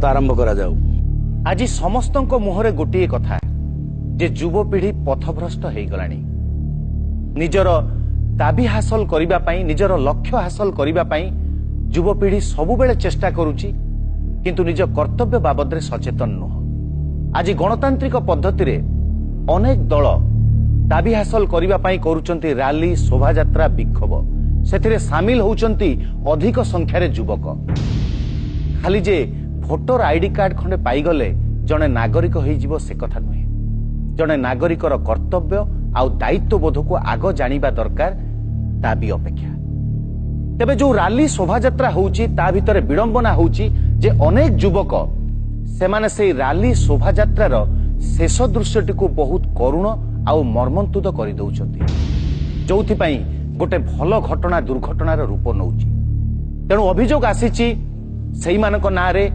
आरंभ करा जाऊ। आज समस्त मुहरे गोटे कथा जे युवपीढ़ी पथभ्रष्ट हो गलानी निजर दाबी हासिल करने निजर लक्ष्य हासिल करने युवपीढ़ी सबुबले चेष्टा करुची किंतु निज कर्तव्य बाबद सचेतन नुह। आज गणतांत्रिक पद्धति रे अनेक दल दाबी हासिल करने करुचंती रैली शोभायात्रा विक्षोभ से सामिल होउचंती अधिक संख्यार युवक। खाली जे भोटर आईडी कार्ड खंडे पाईगले जड़े नागरिक हो से कथा नुहे। जड़े नागरिकर कर्तव्य आउ दायित्वबोध को आग जानिबा दरकार दाबी अपेक्षा। तेबे जो रैली शोभायात्रा होउची ता भितरे विडंबना होउची जे अनेक युवक सेमाने से रैली शोभायात्रार शेष दृश्यटी को बहुत करुण आउ मर्मन्तुद कर दउचंती जोथिपाई गोटे भल घटना दुर्घटनार रूप नउची। तेणु अभियोग आसीची सेई मानक नारे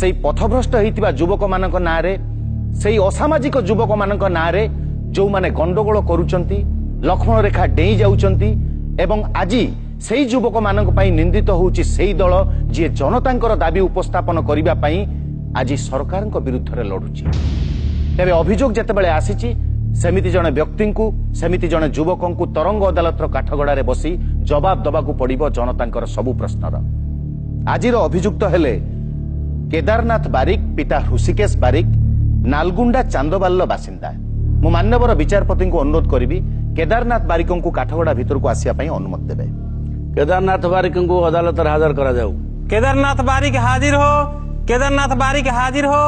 सेई पथभ्रष्ट होइतिबा युवक मानक नारे सेई असामाजिक युवक मानक नारे जो माने गंडगोल करूचंती लक्ष्मण रेखा डेई जाउचंती एवं आजी सेई युवक मानक पई निंदित होउची सेई दल जे जनतांकर दाबी उपस्थापन करिबा पई आज सरकारक विरुद्ध रे लढुची। तेबे अभियोग जेतेबेले आसीची सेमिति जने व्यक्ति को सेमिति जने युवक को तरंग अदालतर काठगड़ारे बसी जवाब दबाकू पड़िबो जनतांकर सबु प्रश्नर। आजिर अभियुक्त हेले केदारनाथ बारिक पिता ऋषिकेश बारिक नालगुंडा चांदबाल्ल बासिंदा। मु मान्यवर विचारपति को अनुरोध करी केदारनाथ बारिक को काठगड़ा भीतर को आसिया पई अनुमति देबे। केदारनाथ बारिक को अदालत हाजिर करा जाऊ। केदारनाथ बारिक हाजिर हो। केदारनाथ बारिक हाजिर हो।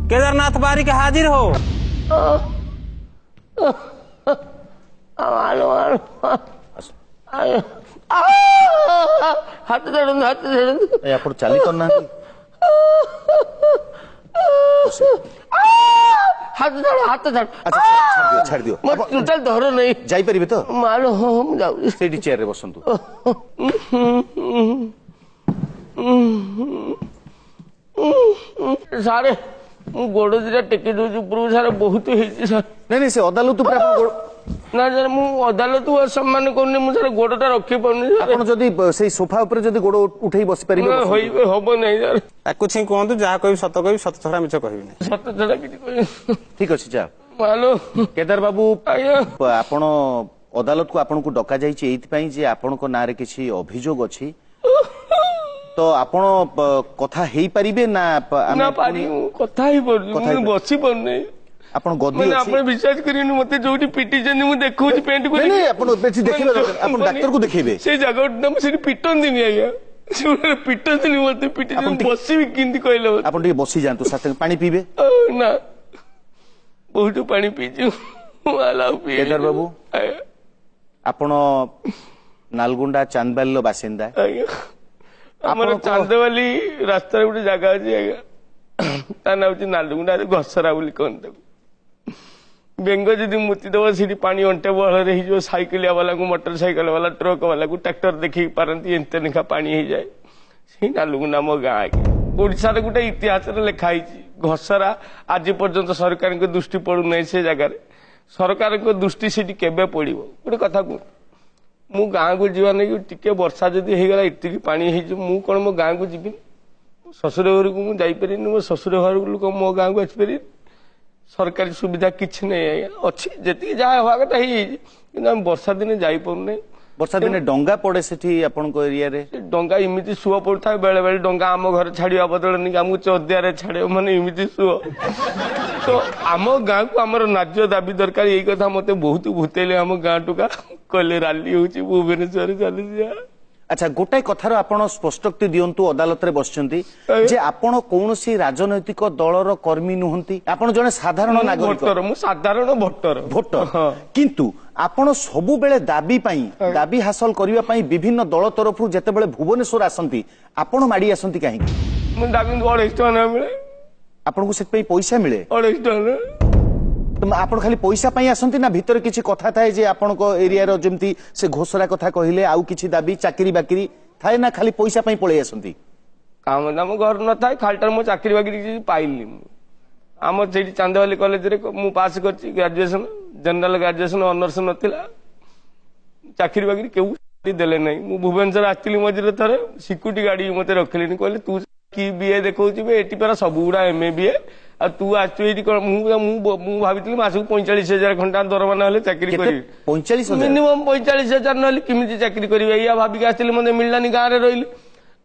केदारनाथ बारिक हाजिर हो। हाथ आप चली करना छाड़ दियो टोटाल धर नहीं जाई परिबे तो मालो हम जाऊ सेठी चेयर रे बसंतु। सारे मु गोड़ दिटा टेकी दउछु ऊपर सारे बहुत हेछि सर। नहीं से अदालत ऊपर आपण ना सर मु अदालत सम्मान करनी मु सर गोड़टा रखी पड़नी सर। आपण जदी सेई सोफा ऊपर जदी गोड़ उठेई बसी परिबे होई होबो नहीं सर। ताकू छी कोंतु जा कहि सत छड़ा मिछ कहिबे नहीं। सत छड़ा किछि कहि ठीक अछि जा मालो केदार बाबू आया आपण अदालत को आपण को डका जाईची एथि पई जे आपण को नारे किछि अभियोग अछि तो आपण कथा हेई परिबे ना ना पारी कथा ही पड़ बसी पड़ने आपण गदी मैंने आपण विश्वास करिनु मते जोटी पिटी जनी मु देखौची पेंट को नहीं आपण बेसी देखिबे आपण डॉक्टर को देखिबे से जगह नम से पिटन दिनी आया से पिटन दिनी मते पिटी जनी बसी भी किंदी कहले आपण टी बसी जानतु साथे पानी पीबे ना बहुत पानी पीजु वाला पी केदार बाबू आपण नालगुंडा चांदबाल्लो बासिंदा हमर चांदवाली रास्ता गोटे जगह अछि आज्ञा ता ना होची नालगुंडा घसरा बोली कहते बेंग जदि मुति दब सीटी पानी अंटे बहल हो साइकिल वाला को मोटरसाइकिल वाला ट्रक वाला को ट्रैक्टर देखी पारती एंते लेखा पानी हो जाए से नालगुंडा मो गाँ आज्ञा ओडिशा रे गोटे इतिहास लिखाई घसरा आज पर्यंत सरकार को दृष्टि पड़ू नहीं से जगह सरकार को दृष्टि सीटी केबे पड़ो गोटे कथा कहूँ मु गाँ को जीवा नहीं टिके वर्षा जदि होगला इतनी पानी हो कौन मो गाँ को जीवी ससुर घर को मुझे जापरि मो ससुर घर लोक मो गाँ को आसपारे सरकारी सुविधा किसी नहीं अच्छी जी जहाँ हवा कथा हो वर्षा दिने जापे वर्षा दिने डंगा पड़े सेठी आपण को एरिया रे डंगा इमिति सुअ पड़ता बेले बेले डंगा आम घर छाड़ा बदल नहीं आमको चौदिया छाड़े माने इमिति सुअ तो आम गाँ को आमर न्याय दाबी दरकार यही कथा मत बहुत भूतेले आम गाँ टुका कहले रैली होची भुवनेश्वर चली। अच्छा गोटाए कथार आपण स्पष्टोक्ति दियंतु अदालत रे बसचंती जे आपण कोनोसी राजनैतिक दलर कर्मी नुहंती आपण जने साधारण नागरिक भोटर मु साधारण भोटर किंतु आपण सबु बेले दाबी पई दाबी हासिल करिवा पई विभिन्न दल तरफु जेते बेले भुवनेश्वर आसंती आपण माडी आसंती काहे मु दाबी 250 टका मिले आपण को सेत पई पैसा मिले 250 टका तो आपण खाली पैसा पाई आसंती ना भीतर किछि कथा थाए जे आपण को एरिया रो जेमती से घोषरा कथा कहिले आउ किछि दाबी चाकरी बाकरी थाए ना खाली पैसा पाई पळे आसंती काम दाम घर न थाए खालटर मो चाकरी बाकरी पाइली आम सेठी चांदवाली कॉलेज रे मु पास करछि ग्रेजुएशन जनरल ग्रेजुएशन ऑनर्स नथिला चाकरी बाकरी केउ देले नै मु भुवनेश्वर आस्तिली मझिरे थरे सिक्यूरिटी गाड़ी मते रखलेनी कहले तू କି ବିଏ ଦେଖଉଛି ଏଠି ପରା ସବୁ ଗୁଡା MA BA ଆଉ ତୁ ଆସଛୁ ଏଇଠି କଣ ମୁଁ ଭାବିଥିଲି ମାସକୁ 45,000 ଘଣ୍ଟା ଦରମା ନହେଲେ ଚାକିରି କରିବି 45,000 ମିନିମମ୍ 45,000 ନହେଲେ କେମିତି ଚାକିରି କରିବି ଏଇଆ ଭାବିକି ଆସିଥିଲି ମତେ ମିଳିଲାନି ଗାଁରେ ରହିଲି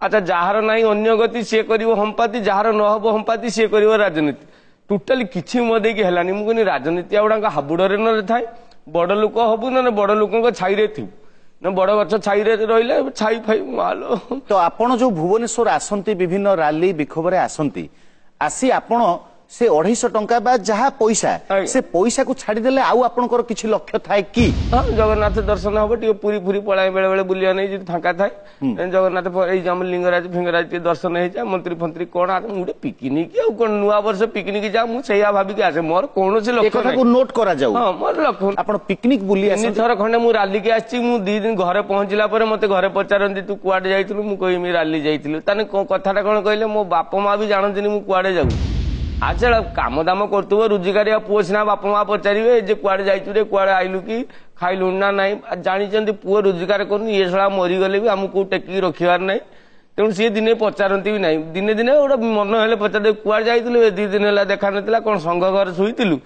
ଆଚ୍ଛା ଯାହାର ନାହିଁ ଅନ୍ୟ ଗତି ସିଏ କରିବ ହମ୍ପାତି ଯାହାର ନ ହବ ହମ୍ପାତି ସିଏ କରିବ ରାଜନୀତି ଟୋଟାଲି କିଛି ମୋ ଦେଇକି ହେଲାନି ମୁଁ କହିନି ରାଜନୀତି ଗୁଡାକ ହାବୁଡରେ ନରେ ଥାଏ ବଡ ଲୋକ ହବୁ ନହେଲେ ବଡ ଲୋକଙ୍କ ଛାଇରେ ଥିବୁ ନା ବଡ ଗଛ ଛାଇରେ ରହିଲେ ଛାଇ ଫାଇ ମାଲୋ ତ ଆପଣ ଯୋଉ ଭୁବନେଶ୍ୱର ଆସନ୍ତି ବିଭିନ୍ନ ରାଲି ବିକ୍ଷୋଭରେ ଆସନ୍ତି ଆସି ଆପଣ से 250 टंका बा जहा पैसा से पैसा को छाड़ी देले आउ आपनकर किछि लक्ष्य थाए कि जगन्नाथ दर्शन हबो टिके पूरी पूरी पळाय बेले बेले बुलिया नै जे फांका थाए जगन्नाथ ए जाम लिंगराज फिंगराज के दर्शन हे जा मंत्री फंत्री कोन आ मुडे पिकनिक आ कोन नुवा वर्ष पिकनिक जा मु सेया भाबी के आसे मोर कोनोसी लक्ष्य कथा को नोट करा जाऊ हां मोर लक्ष्य आपण पिकनिक बुली आसे थर खंडे मु रैली के आछि मु 2 दिन घरे पहुंचला परे मते घरे पचारंती तू कुआडे जाइतलु मु कहि मी रैली जाइतलु तने कथाटा कोन कहले मो बाप मां भी जानतिनी मु कुआडे जाऊ आचल काम दाम करतुब रोजगारिया पुओ सिना बापा माँ पचारे जे कुआडे जाइतु रे कुआडे आइलु कि खाइलु ना नाई जानी पुओ रोजगार करनी ये सला मरीगले भी आमको टेकी रखिबार नाई तेणु सी दिने पचारती भी नाई दिने दिने गोटे मन हेले पचार कुआडे जाइतलु 2 दिन है देखा नथिला कोन संघ घर शुइतिलु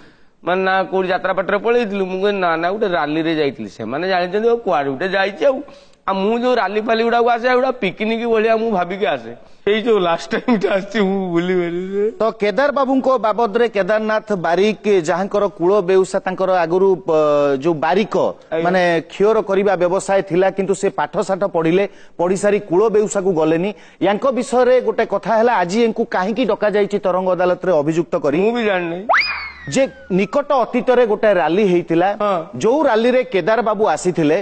माने ना कोडी यात्रा पाटरे पळेइतिलु मु ना ना गोटे रैली रे जाइतिलि से माने जानिचंदी कुआडे गोटे जाइछि आ मु जो रैली फाली गुडा आसे गुडा पिकनिक भलिया मु भाबी के आसे एई जो लास्ट टाइम आछि मु बुली बेली तो केदार बाबू को बाबद रे केदारनाथ बारिक जहांकर कुळ बेउसा तांकर आगुरु जो बारिक माने खियोर करिबा व्यवसाय थिला किंतु से पाठ साठ पढिले पढी सारी कुळ बेउसा को गलेनी यांको विषय रे गोटे कथा हला आज एंकु काहे की डका जाईछि तरंग अदालत रे अभियुक्त करी मु भी जाननै जे निकट अतीत रे गोटे रैली हेइतिला जो रैली रे केदार बाबू आसीथिले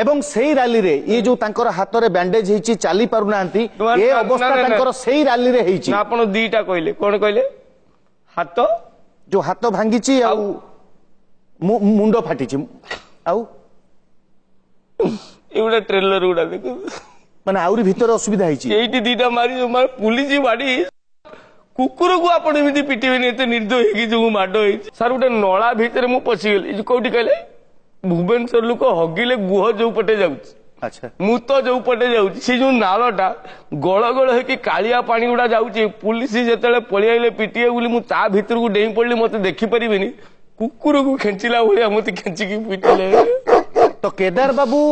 एवं सेही रैली रे ये जो तांकर हाथ रे बैंडेज हेइछि चाली पारु नांती ए अवस्था तांकर सेही रैली रे हेइछि आपण दीटा कहले कोन कहले हाथ जो हाथ भांगीछि आ मुंडो फाटिछि आ एउडा ट्रेलर उडा देखो माने आउरी भीतर असुविधा हेइछि एइटी दीटा मारी मार पुलिस बाडी कुकुर को आपण एमती पिटिबेनी एते निर्दय हेकी जो माड होई सर गोटे नळा भितर मु पसी गेली कोठी कहले भुवनेश्वर लोक हगिले गुह जो पटे जाउछि अच्छा मु तो जो पटे जाउछि से जो नालटा गळ गळ हेकी कालिया पानी गुडा जाउछि पुलिस जेतेले पळि आइले पिटिए बोली मु ता भीतर को डेई पड़ली मते देखि परिबेनी कुकुर को खेंचिला भलिया मते खेंची की पिटिले तो केदार बाबू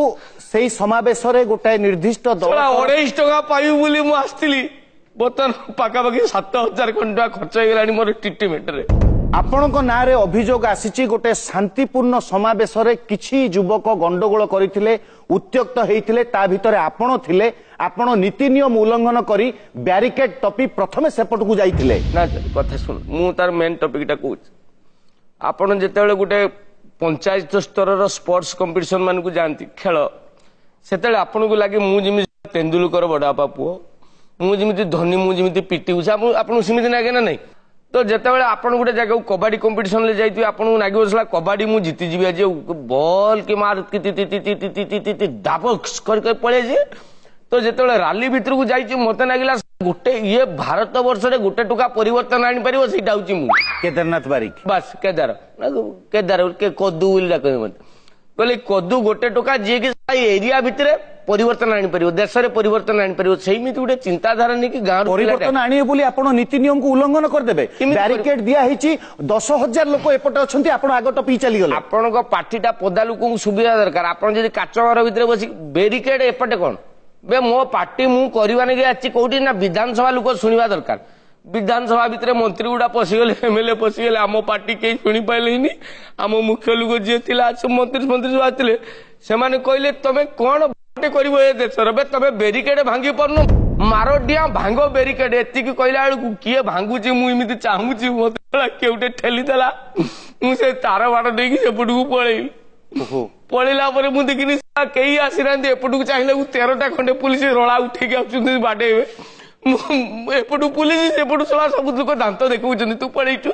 सेही समावेश रे गोटे निर्दिष्ट दल 250 टका पाइबु बोली मु आस्तिली बर्तमान पाखापाखि 7,000 टका खर्च हो गलानी मोर ट्रीटमेंट रे आपण ना रे अभियोग आसीची गोटे शांतिपूर्ण समावेश रे किछि युवक गंडगोल करथिले उत्त्यक्त हेइथिले ता भितरे आपण थिले आपण नीति नियम उल्लंघन करी बैरिकेड टपी प्रथमे सेपट को जाइथिले ना कथा सुन मु तार मेन टॉपिक टा कहूच आपण जेतेबेले गोटे पंचायत स्तर रो स्पोर्ट्स कंपटीशन मान को जानती खेल सेतेबेले आपण को लागे मु जिमि तेंदुलकर बडापा पुओ मु जिमिति धोनी मु जिमिति पीटी उषा आपन सिमिति नागे ना नहीं तो जेतेबेले आपन गोटे जगह कबड्डी कंपटीशन ले जाइति आपन नागे बसला कबड्डी मु जीति जीबे जे बॉल के मार ति ति ति ति ति ति ति ति दाबक्स कर पळे जे तो जेतेबेले रैली भीतर को जाइछि मते नागिला गोटे ये भारत वर्ष रे गोटे टुका परिवर्तन आनि परिबो सेटा होछि मु केदारनाथ बारिक बस केदार के कदू बोली डाके मते कहले कदू गोटे टुका जे कि एरिया भीतर परिवर्तन आनि परिबो देश रे परिवर्तन आनि परिबो सेमिति गोटे चिंताधारा नै कि गां परिवर्तन आनिए बोली आपण नीति नियम को उल्लंघन कर देबे बैरिकेड दिया हिची 10,000 लोक एपटे अछंती आपण आगो टपी चली गेल आपण को पार्टीटा पदा लोक को सुविधा दरकार आपण जदी काच घर भीतर बसी बैरिकेड एपटे कोन बे मो पार्टी मु करबा नै आछि कोठी ना विधानसभा लोक सुनिबा दरकार विधानसभा भीतर मंत्री गुडा पसिगले एमएलए पसिगले आम पार्टी के सुनी पाइलेनी आम मुख्य लोक जे थिला मंत्री मंत्री आथिले से माने कहले तमे कोन करिवो ए देशर बे तमे बैरिकेड भांगी परनु मारो डिया भांगो बैरिकेड एति की कहला बेलू किए भांगुची मु इमिति चाहूची मते केउटे ठेली देला मु से तार बाड़ देकी सेपटू पळेई पळेला परे मु देखिनी केही आसिरांती एपटू चाहिले 13टा खंडे पुलिस रोळा उठे के आछुंती बाडेबे एपटू पुलिस सेपटू सला सब लोक दांत देखौचंती तू पळेइचु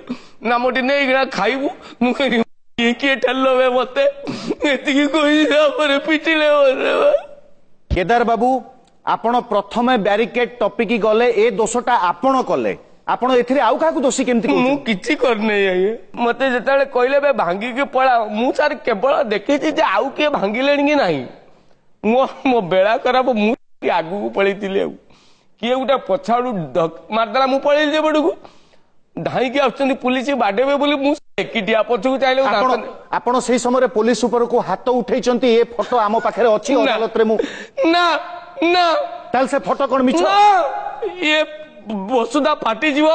नामटी नै गिना खाइबू मु कहि किए ठेललो बे मते एति की कहि परे पिटिले रे केदार बाबू आपण प्रथमे बैरिकेड टॉपिक गले ए दोषटा आपण कले आपण एथिरे आउ काकू दोषी केमति मु किछि करनै आए मते जेताले कहले बे भांगी के पळा मु सार केवल देखैछि जे आउ के भांगिलेनी कि नाही मो बेळा खराब मु आगु को पळैतिले किए गोटे पछाड़ू मारदेला मु पड़े पड़ू धाईकी आसुच्चंदी पुलिस बाडेबे बोली मु एकिटिया पछकु चाइले आपण सेही समय पुलिस ऊपर को हाथ उठेइचंती ए फोटो आम पाखरे अछि अदालत रे मु ना ना ताल से फोटो कोन मिछ ये वसुधा फाटी जीव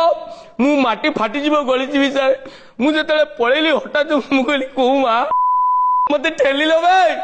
मु माटी फाटी जीव गली जीवी सर मु जतले पळेली हठात मु कहली को मा मते ठेलिलो भाई